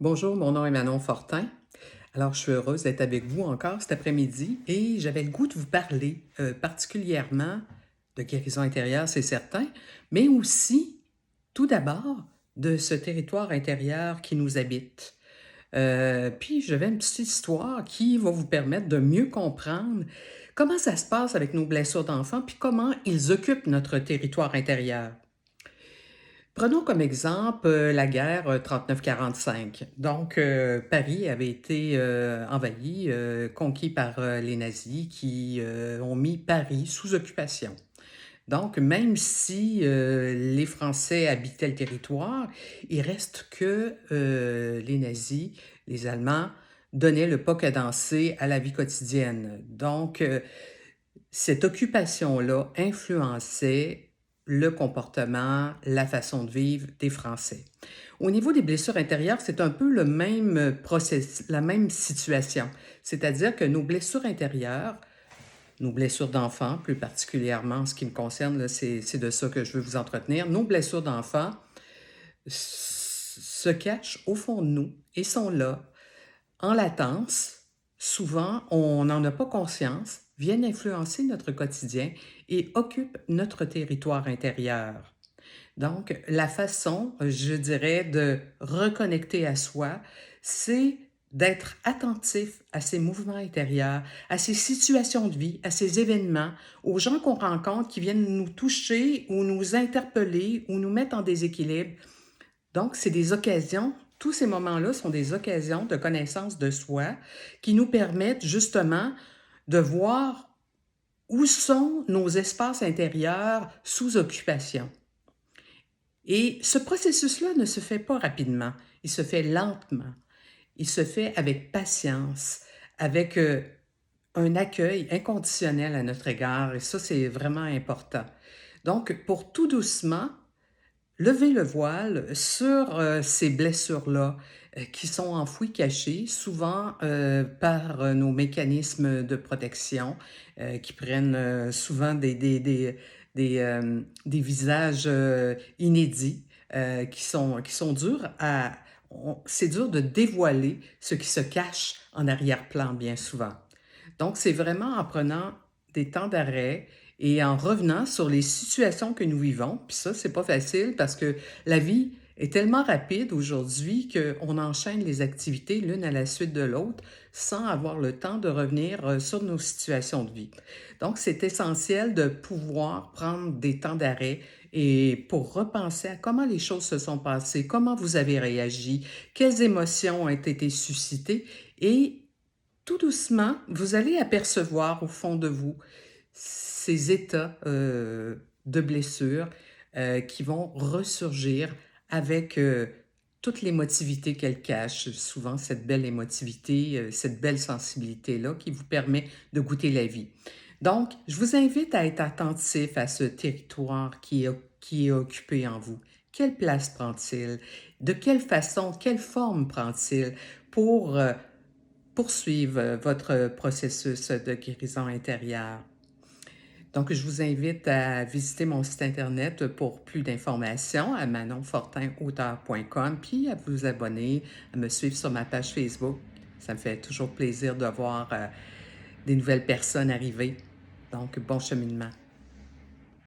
Bonjour, mon nom est Manon Fortin. Alors, je suis heureuse d'être avec vous encore cet après-midi et j'avais le goût de vous parler particulièrement de guérison intérieure, c'est certain, mais aussi, tout d'abord, de ce territoire intérieur qui nous habite. Puis, j'avais une petite histoire qui va vous permettre de mieux comprendre comment ça se passe avec nos blessures d'enfants, puis comment ils occupent notre territoire intérieur. Prenons comme exemple la guerre 39-45. Donc, Paris avait été envahi, conquis par les nazis qui ont mis Paris sous occupation. Donc, même si les Français habitaient le territoire, il reste que les nazis, les Allemands, donnaient le pas qu'à danser à la vie quotidienne. Donc, cette occupation-là influençait le comportement, la façon de vivre des Français. Au niveau des blessures intérieures, c'est un peu le même process, la même situation. C'est-à-dire que nos blessures intérieures, nos blessures d'enfants, plus particulièrement en ce qui me concerne, là, c'est de ça que je veux vous entretenir, nos blessures d'enfants se cachent au fond de nous et sont là en latence. Souvent, on n'en a pas conscience, viennent influencer notre quotidien et occupent notre territoire intérieur. Donc, la façon, je dirais, de reconnecter à soi, c'est d'être attentif à ces mouvements intérieurs, à ces situations de vie, à ces événements, aux gens qu'on rencontre qui viennent nous toucher ou nous interpeller ou nous mettre en déséquilibre. Donc, c'est des occasions, tous ces moments-là sont des occasions de connaissance de soi qui nous permettent justement de voir où sont nos espaces intérieurs sous occupation. Et ce processus-là ne se fait pas rapidement, il se fait lentement, il se fait avec patience, avec un accueil inconditionnel à notre égard, et ça, c'est vraiment important. Donc, pour tout doucement, lever le voile sur ces blessures-là qui sont enfouies, cachées, souvent par nos mécanismes de protection qui prennent souvent des visages inédits qui sont durs à... C'est dur de dévoiler ce qui se cache en arrière-plan bien souvent. Donc, c'est vraiment en prenant des temps d'arrêt et en revenant sur les situations que nous vivons. Puis ça, c'est pas facile parce que la vie est tellement rapide aujourd'hui qu'on enchaîne les activités l'une à la suite de l'autre sans avoir le temps de revenir sur nos situations de vie. Donc, c'est essentiel de pouvoir prendre des temps d'arrêt et pour repenser à comment les choses se sont passées, comment vous avez réagi, quelles émotions ont été suscitées et tout doucement, vous allez apercevoir au fond de vous ces états de blessure qui vont ressurgir avec toute l'émotivité qu'elle cache, souvent cette belle émotivité, cette belle sensibilité-là qui vous permet de goûter la vie. Donc, je vous invite à être attentif à ce territoire qui est occupé en vous. Quelle place prend-il? De quelle façon, quelle forme prend-il pour poursuivre votre processus de guérison intérieure? Donc, je vous invite à visiter mon site Internet pour plus d'informations à manonfortinauteur.com, puis à vous abonner, à me suivre sur ma page Facebook. Ça me fait toujours plaisir de voir des nouvelles personnes arriver. Donc, bon cheminement.